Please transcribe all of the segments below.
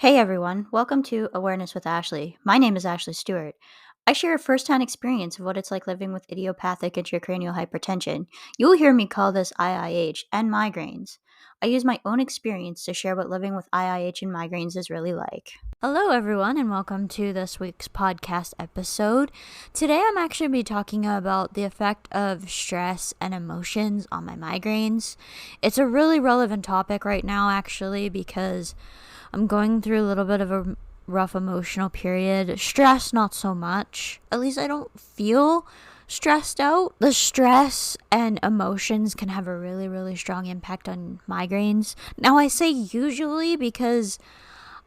Hey everyone, welcome to Awareness with Ashley. My name is Ashley Stuart. I share a first-hand experience of what it's like living with idiopathic intracranial hypertension. You'll hear me call this IIH and migraines. I use my own experience to share what living with IIH and migraines is really like. Hello everyone and welcome to this week's podcast episode. Today I'm actually going to be talking about the effect of stress and emotions on my migraines. It's a really relevant topic right now actually because I'm going through a little bit of a rough emotional period. Stress, not so much. At least I don't feel stressed out. The stress and emotions can have a really, really strong impact on migraines. Now, I say usually because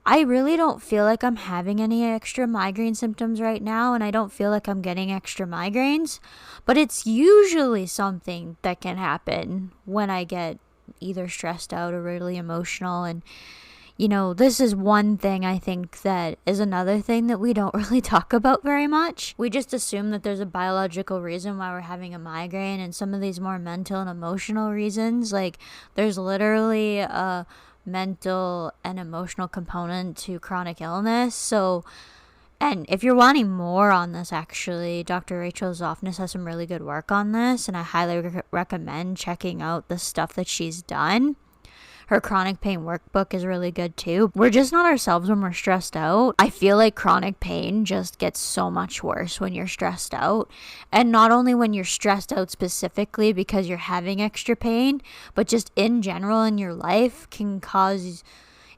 I really don't feel like I'm having any extra migraine symptoms right now, and I don't feel like I'm getting extra migraines. But it's usually something that can happen when I get either stressed out or really emotional. And this is one thing I think that is another thing that we don't really talk about very much. We just assume that there's a biological reason why we're having a migraine, and some of these more mental and emotional reasons, like there's literally a mental and emotional component to chronic illness. So, and if you're wanting more on this, actually, Dr. Rachel Zoffness has some really good work on this, and I highly recommend checking out the stuff that she's done. Her chronic pain workbook is really good too. We're just not ourselves when we're stressed out. I feel like chronic pain just gets so much worse when you're stressed out. And not only when you're stressed out specifically because you're having extra pain, but just in general in your life can cause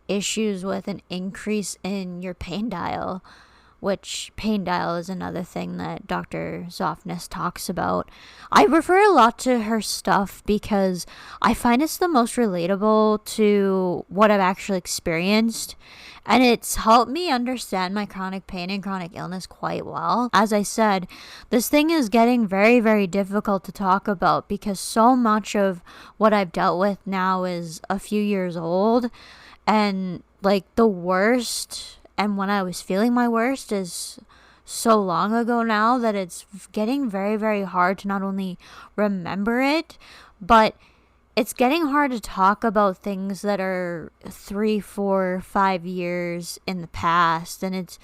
issues with an increase in your pain dial, which pain dial is another thing that Dr. Zoffness talks about. I refer a lot to her stuff because I find it's the most relatable to what I've actually experienced, and it's helped me understand my chronic pain and chronic illness quite well. As I said, this thing is getting very, very difficult to talk about because so much of what I've dealt with now is a few years old, and like the worst and when I was feeling my worst is so long ago now that it's getting very, very hard to not only remember it, but it's getting hard to talk about things that are 3, 4, 5 years in the past. And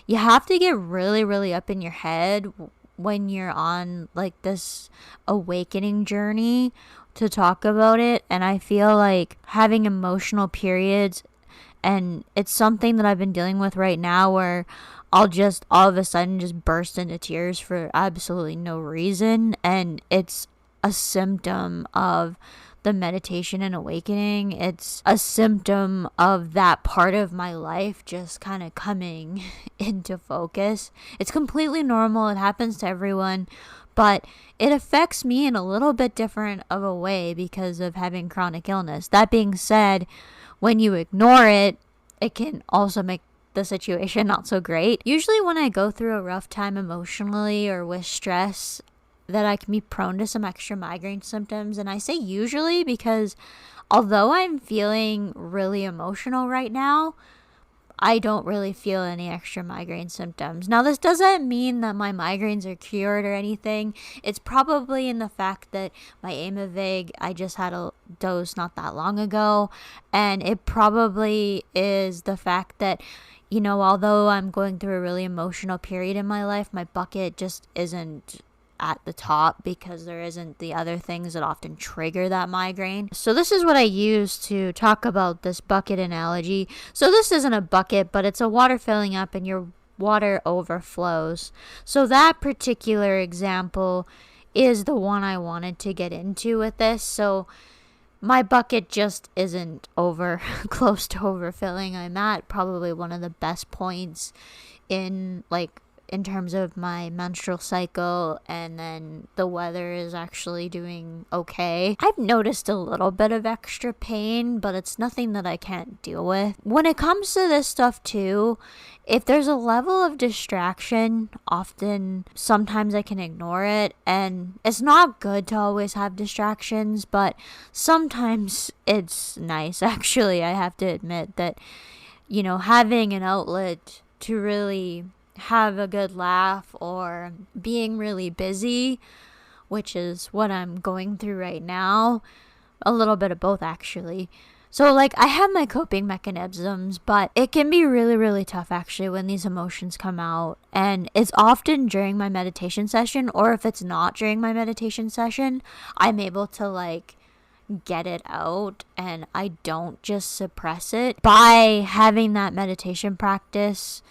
you have to get really, really up in your head when you're on like this awakening journey to talk about it. And I feel like having emotional periods, and it's something that I've been dealing with right now where I'll just all of a sudden just burst into tears for absolutely no reason. And it's a symptom of the meditation and awakening. It's a symptom of that part of my life just kind of coming into focus. It's completely normal. It happens to everyone. But it affects me in a little bit different of a way because of having chronic illness. That being said, when you ignore it, it can also make the situation not so great. Usually when I go through a rough time emotionally or with stress, that I can be prone to some extra migraine symptoms. And I say usually because although I'm feeling really emotional right now, I don't really feel any extra migraine symptoms. Now, this doesn't mean that my migraines are cured or anything. It's probably in the fact that my Aimovig, I just had a dose not that long ago. And it probably is the fact that, although I'm going through a really emotional period in my life, my bucket just isn't at the top because there isn't the other things that often trigger that migraine. So this is what I use to talk about this bucket analogy. So this isn't a bucket, but it's a water filling up and your water overflows. So that particular example is the one I wanted to get into with this. So my bucket just isn't close to overfilling. I'm at probably one of the best points in terms of my menstrual cycle, and then the weather is actually doing okay. I've noticed a little bit of extra pain, but it's nothing that I can't deal with. When it comes to this stuff too, if there's a level of distraction, sometimes I can ignore it, and it's not good to always have distractions, but sometimes it's nice. Actually, I have to admit that, having an outlet to really have a good laugh or being really busy, which is what I'm going through right now, a little bit of both actually. So, like, I have my coping mechanisms, but it can be really, really tough actually when these emotions come out. And it's often during my meditation session, or if it's not during my meditation session, I'm able to, like, get it out and I don't just suppress it. By having that meditation practice,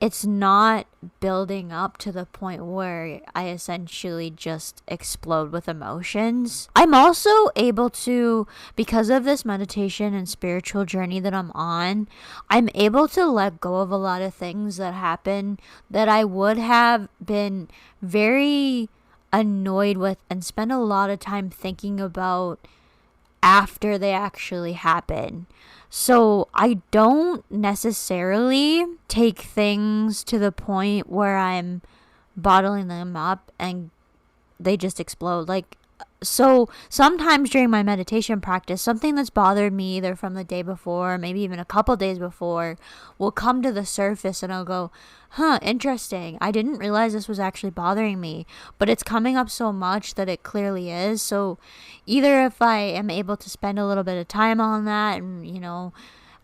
it's not building up to the point where I essentially just explode with emotions. I'm also able to, because of this meditation and spiritual journey that I'm on, I'm able to let go of a lot of things that happen that I would have been very annoyed with and spend a lot of time thinking about after they actually happen. So I don't necessarily take things to the point where I'm bottling them up and they just explode. Like, so sometimes during my meditation practice, something that's bothered me either from the day before, maybe even a couple days before, will come to the surface and I'll go, interesting. I didn't realize this was actually bothering me, but it's coming up so much that it clearly is. So either if I am able to spend a little bit of time on that and,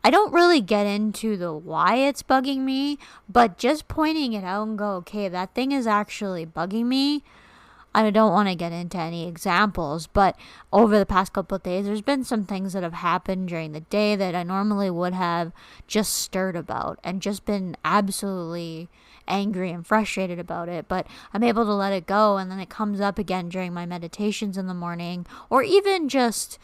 I don't really get into the why it's bugging me, but just pointing it out and go, okay, that thing is actually bugging me. I don't want to get into any examples, but over the past couple of days, there's been some things that have happened during the day that I normally would have just stirred about and just been absolutely angry and frustrated about it. But I'm able to let it go, and then it comes up again during my meditations in the morning, or even just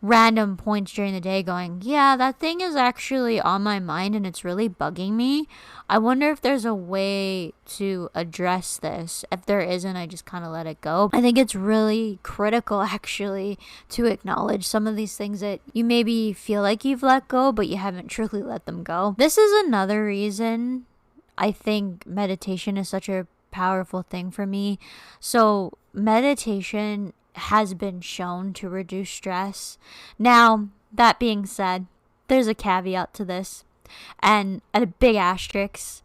random points during the day going, yeah, that thing is actually on my mind and it's really bugging me. I wonder if there's a way to address this. If there isn't, I just kind of let it go. I think it's really critical actually to acknowledge some of these things that you maybe feel like you've let go, but you haven't truly let them go. This is another reason I think meditation is such a powerful thing for me. So meditation has been shown to reduce stress. Now, that being said, there's a caveat to this, and a big asterisk.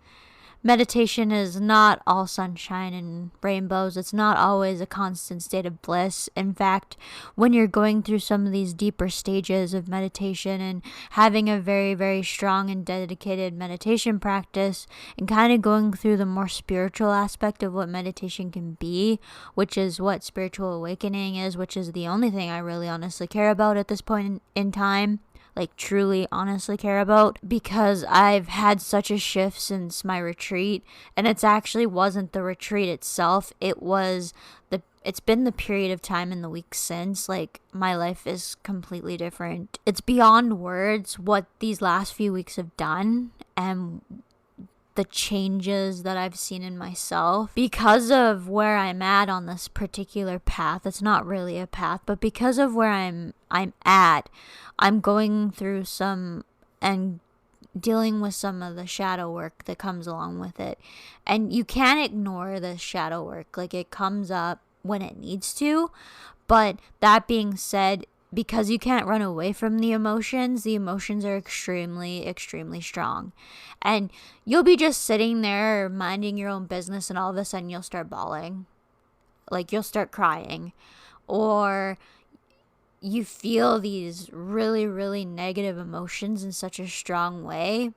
Meditation is not all sunshine and rainbows. It's not always a constant state of bliss. In fact, when you're going through some of these deeper stages of meditation and having a very, very strong and dedicated meditation practice and kind of going through the more spiritual aspect of what meditation can be, which is what spiritual awakening is, which is the only thing I really honestly care about at this point in time. Like truly honestly care about, because I've had such a shift since my retreat, and it's actually wasn't the retreat itself, it's been the period of time in the weeks since. Like, my life is completely different. It's beyond words what these last few weeks have done and the changes that I've seen in myself because of where I'm at on this particular path. It's not really a path, but because of where I'm at, I'm going through some and dealing with some of the shadow work that comes along with it. And you can't ignore the shadow work. Like, it comes up when it needs to. But that being said, because you can't run away from the emotions are extremely, extremely strong. And you'll be just sitting there minding your own business, and all of a sudden you'll start bawling. Like, you'll start crying. Or you feel these really, really negative emotions in such a strong way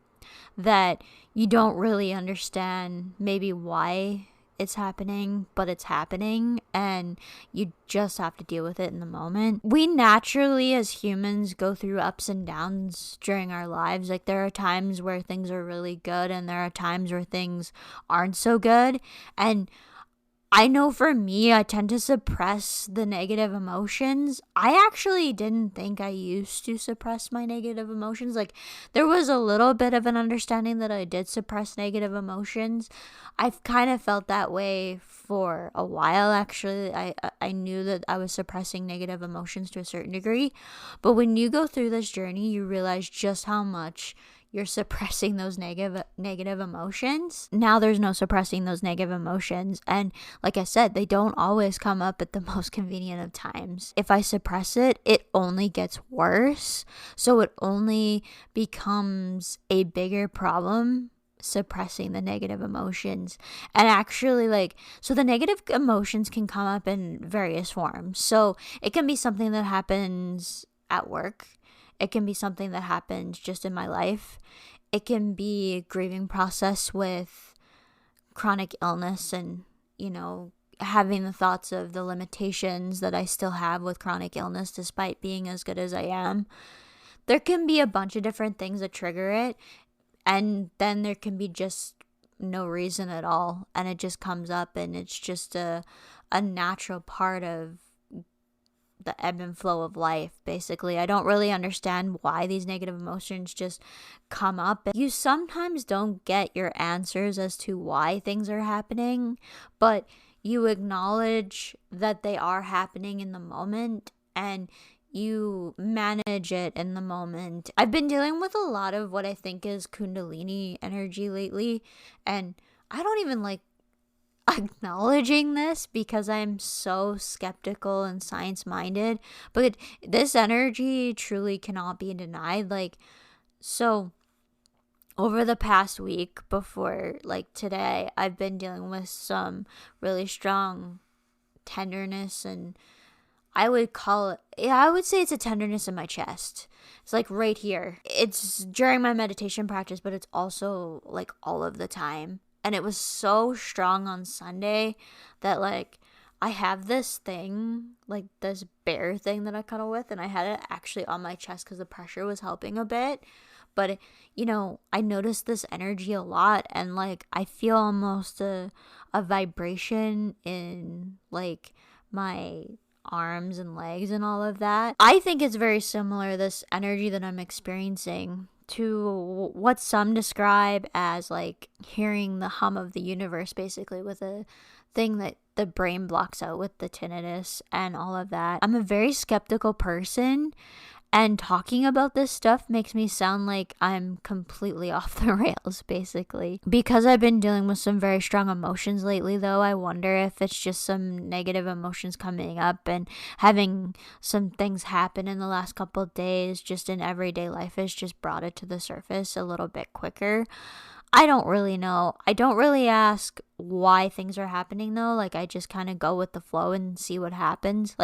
that you don't really understand maybe why it's happening, but it's happening, and you just have to deal with it in the moment. We naturally, as humans, go through ups and downs during our lives. Like, there are times where things are really good, and there are times where things aren't so good. And I know for me, I tend to suppress the negative emotions. I actually didn't think I used to suppress my negative emotions. Like, there was a little bit of an understanding that I did suppress negative emotions. I've kind of felt that way for a while, actually. I knew that I was suppressing negative emotions to a certain degree. But when you go through this journey, you realize just how much you're suppressing those negative emotions. Now there's no suppressing those negative emotions. And like I said, they don't always come up at the most convenient of times. If I suppress it, it only gets worse. So it only becomes a bigger problem suppressing the negative emotions. And actually, so the negative emotions can come up in various forms. So it can be something that happens at work. It can be something that happens just in my life. It can be a grieving process with chronic illness and, having the thoughts of the limitations that I still have with chronic illness despite being as good as I am. There can be a bunch of different things that trigger it, and then there can be just no reason at all, and it just comes up, and it's just a natural part of the ebb and flow of life. Basically, I don't really understand why these negative emotions just come up. You sometimes don't get your answers as to why things are happening, but you acknowledge that they are happening in the moment, and you manage it in the moment. I've been dealing with a lot of what I think is Kundalini energy lately, and I don't even like acknowledging this because I'm so skeptical and science minded, but this energy truly cannot be denied. So over the past week before today, I've been dealing with some really strong tenderness, and I would say it's a tenderness in my chest. It's right here. It's during my meditation practice, but it's also all of the time. And it was so strong on Sunday that I have this thing, this bear thing that I cuddle with, and I had it actually on my chest because the pressure was helping a bit. But I noticed this energy a lot, and I feel almost a vibration in my arms and legs and all of that. I think it's very similar, this energy that I'm experiencing, to what some describe as hearing the hum of the universe, basically, with a thing that the brain blocks out with the tinnitus and all of that. I'm a very skeptical person, and talking about this stuff makes me sound like I'm completely off the rails, basically. Because I've been dealing with some very strong emotions lately, though, I wonder if it's just some negative emotions coming up, and having some things happen in the last couple of days just in everyday life has just brought it to the surface a little bit quicker. I don't really know. I don't really ask why things are happening, though. I just kind of go with the flow and see what happens.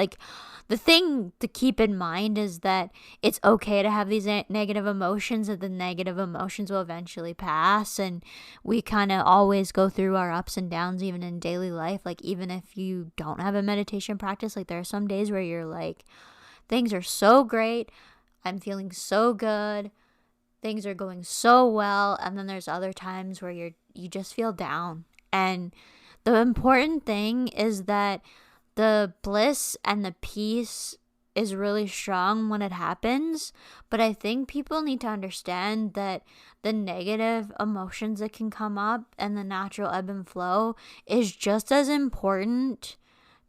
The thing to keep in mind is that it's okay to have these negative emotions, that the negative emotions will eventually pass. And we kind of always go through our ups and downs, even in daily life. Even if you don't have a meditation practice, there are some days where you're things are so great. I'm feeling so good. Things are going so well, and then there's other times where you just feel down. And the important thing is that the bliss and the peace is really strong when it happens, but I think people need to understand that the negative emotions that can come up and the natural ebb and flow is just as important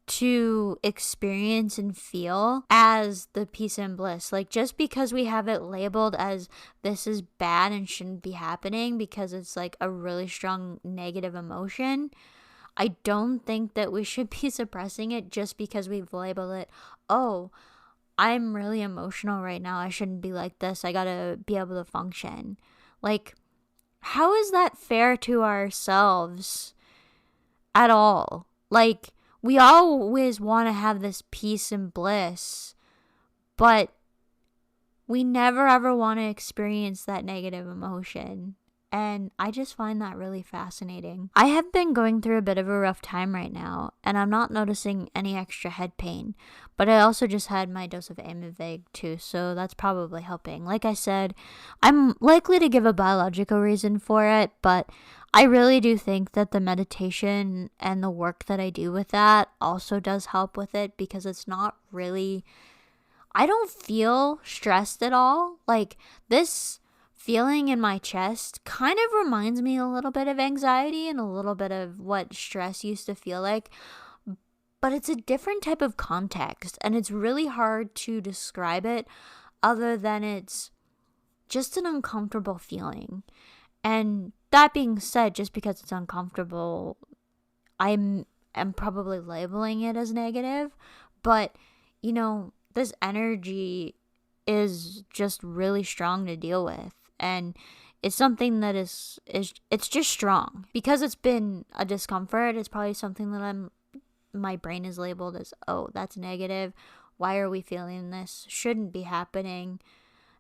to experience and feel as the peace and bliss. Just because we have it labeled as this is bad and shouldn't be happening because it's a really strong negative emotion, I don't think that we should be suppressing it just because we've labeled it, oh, I'm really emotional right now, I shouldn't be like this, I gotta be able to function. How is that fair to ourselves at all? We always want to have this peace and bliss, but we never ever want to experience that negative emotion. And I just find that really fascinating. I have been going through a bit of a rough time right now, and I'm not noticing any extra head pain. But I also just had my dose of Aimovig too, so that's probably helping. Like I said, I'm likely to give a biological reason for it, but I really do think that the meditation and the work that I do with that also does help with it, because it's not really, I don't feel stressed at all. This feeling in my chest kind of reminds me a little bit of anxiety and a little bit of what stress used to feel like, but it's a different type of context, and it's really hard to describe it other than it's just an uncomfortable feeling. And that being said, just because it's uncomfortable, I'm probably labeling it as negative, but this energy is just really strong to deal with, and it's something that it's just strong because it's been a discomfort. It's probably something that my brain is labeled as, oh, that's negative, why are we feeling this, shouldn't be happening.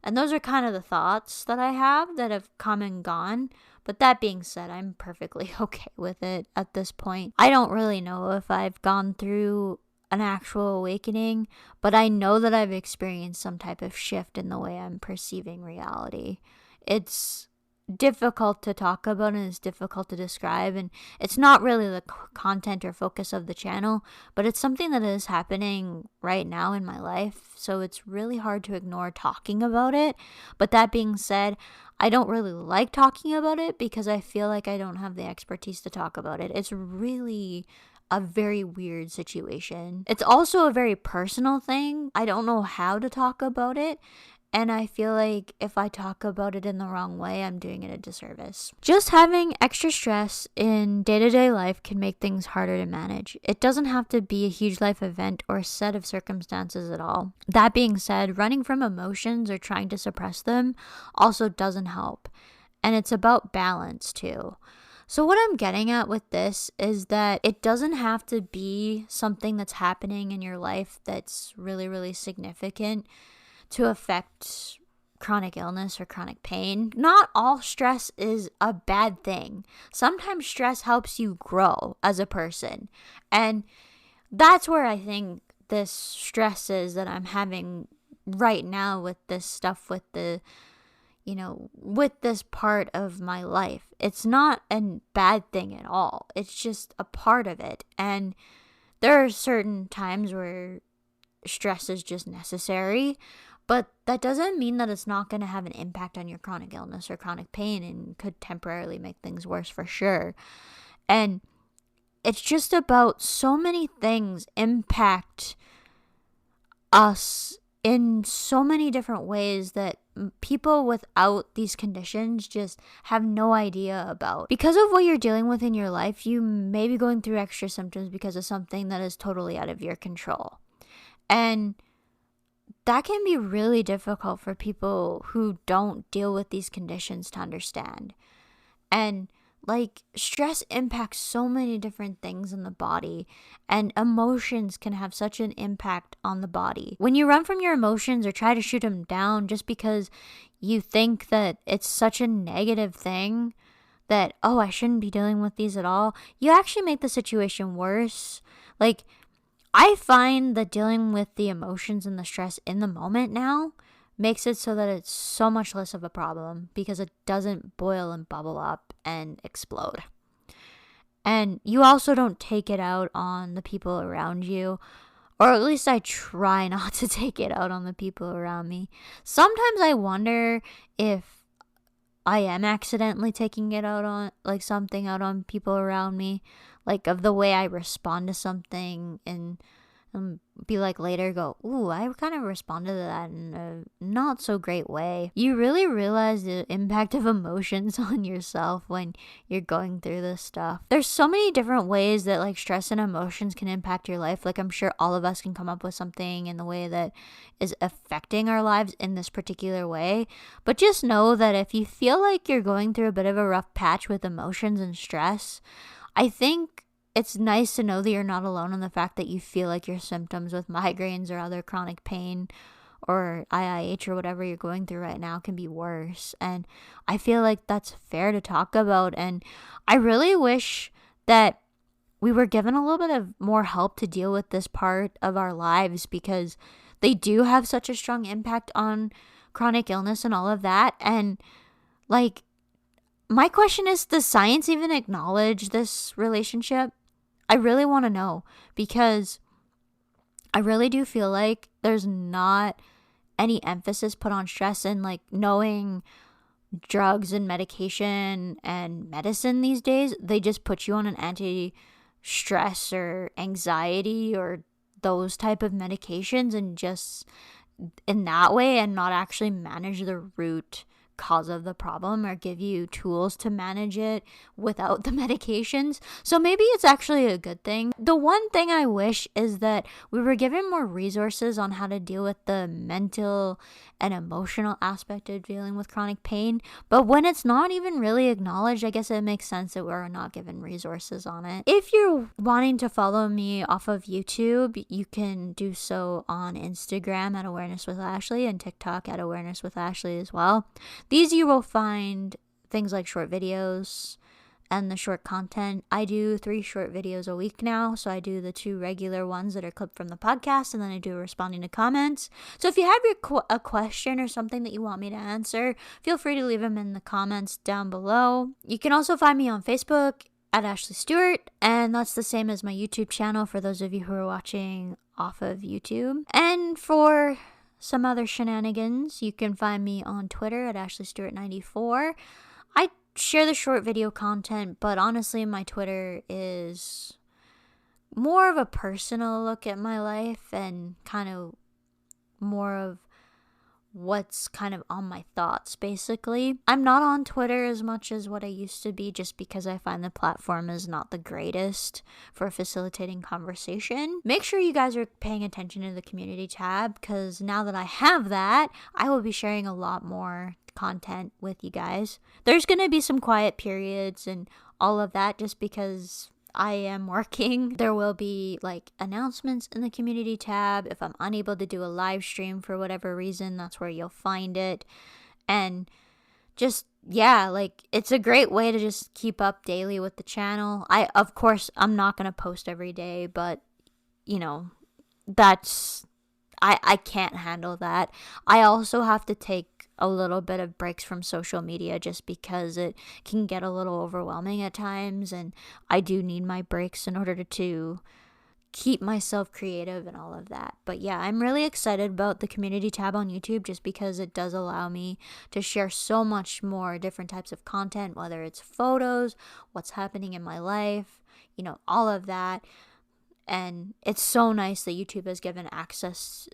And those are kind of the thoughts that I have that have come and gone. But that being said, I'm perfectly okay with it at this point. I don't really know if I've gone through an actual awakening, but I know that I've experienced some type of shift in the way I'm perceiving reality. It's difficult to talk about and it's difficult to describe, and it's not really the content or focus of the channel, but it's something that is happening right now in my life, so it's really hard to ignore talking about it. But that being said, I don't really like talking about it because I feel like I don't have the expertise to talk about it. It's really a very weird situation. It's also a very personal thing. I don't know how to talk about it, and I feel like if I talk about it in the wrong way, I'm doing it a disservice. Just having extra stress in day-to-day life can make things harder to manage. It doesn't have to be a huge life event or set of circumstances at all. That being said, running from emotions or trying to suppress them also doesn't help. And it's about balance too. So what I'm getting at with this is that it doesn't have to be something that's happening in your life that's really, really significant to affect chronic illness or chronic pain. Not all stress is a bad thing. Sometimes stress helps you grow as a person. And that's where I think this stress is that I'm having right now with this stuff, with the, with this part of my life. It's not a bad thing at all. It's just a part of it. And there are certain times where stress is just necessary, but that doesn't mean that it's not going to have an impact on your chronic illness or chronic pain and could temporarily make things worse for sure. And it's just about so many things impact us in so many different ways that people without these conditions just have no idea about. Because of what you're dealing with in your life, you may be going through extra symptoms because of something that is totally out of your control. And that can be really difficult for people who don't deal with these conditions to understand. And stress impacts so many different things in the body, and emotions can have such an impact on the body. When you run from your emotions or try to shoot them down just because you think that it's such a negative thing that, oh, I shouldn't be dealing with these at all, you actually make the situation worse. I find that dealing with the emotions and the stress in the moment now makes it so that it's so much less of a problem because it doesn't boil and bubble up and explode. And you also don't take it out on the people around you, or at least I try not to take it out on the people around me. Sometimes I wonder if I am accidentally taking it out on something out on people around me, of the way I respond to something, and be later go, ooh, I kind of responded to that in a not so great way. You really realize the impact of emotions on yourself when you're going through this stuff. There's so many different ways that stress and emotions can impact your life. I'm sure all of us can come up with something in the way that is affecting our lives in this particular way. But just know that if you feel like you're going through a bit of a rough patch with emotions and stress, I think it's nice to know that you're not alone in the fact that you feel like your symptoms with migraines or other chronic pain or IIH or whatever you're going through right now can be worse. And I feel like that's fair to talk about. And I really wish that we were given a little bit of more help to deal with this part of our lives, because they do have such a strong impact on chronic illness and all of that. And my question is, does science even acknowledge this relationship? I really want to know, because I really do feel like there's not any emphasis put on stress, and knowing drugs and medication and medicine these days, they just put you on an anti-stress or anxiety or those type of medications, and just in that way, and not actually manage the root cause of the problem or give you tools to manage it without the medications. So maybe it's actually a good thing. The one thing I wish is that we were given more resources on how to deal with the mental and emotional aspect of dealing with chronic pain. But when it's not even really acknowledged, I guess it makes sense that we're not given resources on it. If you're wanting to follow me off of YouTube, you can do so on Instagram at Awareness with Ashley and TikTok at Awareness with Ashley as well. These you will find things like short videos and the short content. I do 3 short videos a week now. So I do the 2 regular ones that are clipped from the podcast, and then I do responding to comments. So if you have a question or something that you want me to answer, feel free to leave them in the comments down below. You can also find me on Facebook at Ashley Stuart, and that's the same as my YouTube channel for those of you who are watching off of YouTube. And for some other shenanigans, you can find me on Twitter at AshleyStewart94. I share the short video content, but honestly, my Twitter is more of a personal look at my life and kind of more of what's kind of on my thoughts, basically. I'm not on Twitter as much as what I used to be just because I find the platform is not the greatest for facilitating conversation. Make sure you guys are paying attention to the community tab, because now that I have that, I will be sharing a lot more content with you guys. There's going to be some quiet periods and all of that just because I am working. There will be like announcements in the community tab. If I'm unable to do a live stream for whatever reason, that's where you'll find it. And just, yeah, like it's a great way to just keep up daily with the channel. Of course, I'm not going to post every day, but you know, I can't handle that. I also have to take a little bit of breaks from social media just because it can get a little overwhelming at times, and I do need my breaks in order to keep myself creative and all of that. But yeah, I'm really excited about the community tab on YouTube just because it does allow me to share so much more different types of content, whether it's photos, what's happening in my life, you know, all of that. And it's so nice that YouTube has given access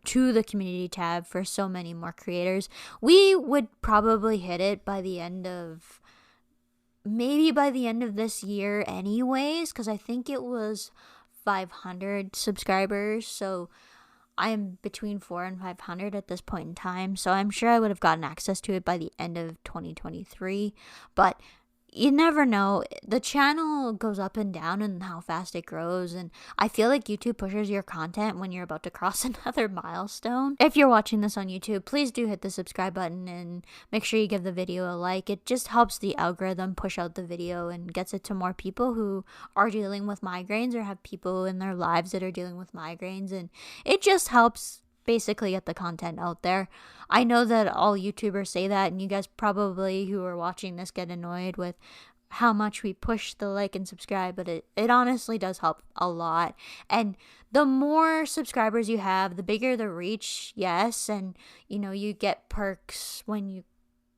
to the community tab for so many more creators. We would probably hit it by the end of this year anyways, because I think it was 500 subscribers. So I'm between 400 and 500 at this point in time. So I'm sure I would have gotten access to it by the end of 2023. But you never know. The channel goes up and down and how fast it grows, and I feel like YouTube pushes your content when you're about to cross another milestone. If you're watching this on YouTube, please do hit the subscribe button and make sure you give the video a like. It just helps the algorithm push out the video and gets it to more people who are dealing with migraines or have people in their lives that are dealing with migraines, and it just helps basically get the content out there. I know that all YouTubers say that, and you guys probably who are watching this get annoyed with how much we push the like and subscribe, but it honestly does help a lot. And the more subscribers you have, the bigger the reach, yes, and you know, you get perks when you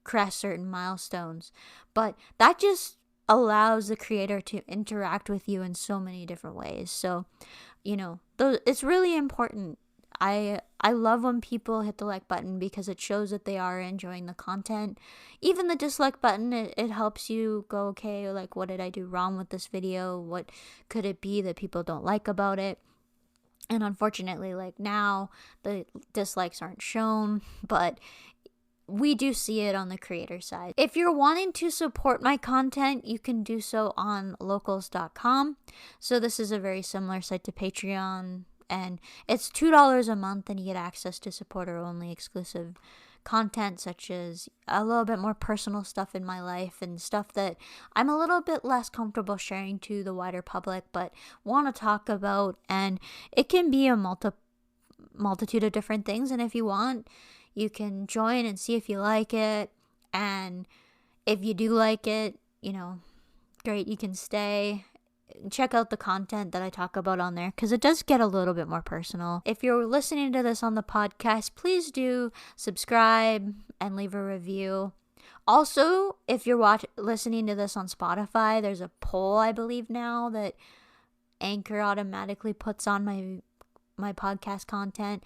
crest certain milestones, but that just allows the creator to interact with you in so many different ways. So, you know, it's really important. I love when people hit the like button because it shows that they are enjoying the content. Even the dislike button, it helps you go, okay, like what did I do wrong with this video? What could it be that people don't like about it? And unfortunately, like now the dislikes aren't shown, but we do see it on the creator side. If you're wanting to support my content, you can do so on locals.com. So this is a very similar site to Patreon, and it's $2 a month, and you get access to supporter-only exclusive content, such as a little bit more personal stuff in my life and stuff that I'm a little bit less comfortable sharing to the wider public, but want to talk about. And it can be a multitude of different things. And if you want, you can join and see if you like it. And if you do like it, you know, great, you can stay. Check out the content that I talk about on there because it does get a little bit more personal. If you're listening to this on the podcast, please do subscribe and leave a review. Also, if you're listening to this on Spotify, there's a poll, I believe now, that Anchor automatically puts on my podcast content.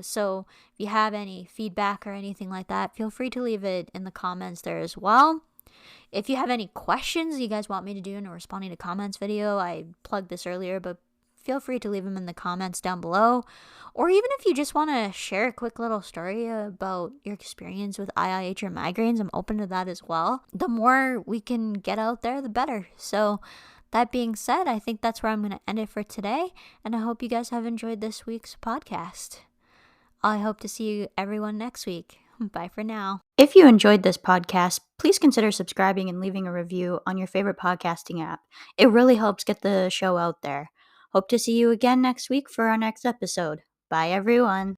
So if you have any feedback or anything like that, feel free to leave it in the comments there as well. If you have any questions you guys want me to do in a responding to comments video, I plugged this earlier, but feel free to leave them in the comments down below. Or even if you just want to share a quick little story about your experience with IIH or migraines, I'm open to that as well. The more we can get out there, the better. So that being said, I think that's where I'm going to end it for today. And I hope you guys have enjoyed this week's podcast. I hope to see everyone next week. Bye for now. If you enjoyed this podcast, please consider subscribing and leaving a review on your favorite podcasting app. It really helps get the show out there. Hope to see you again next week for our next episode. Bye, everyone.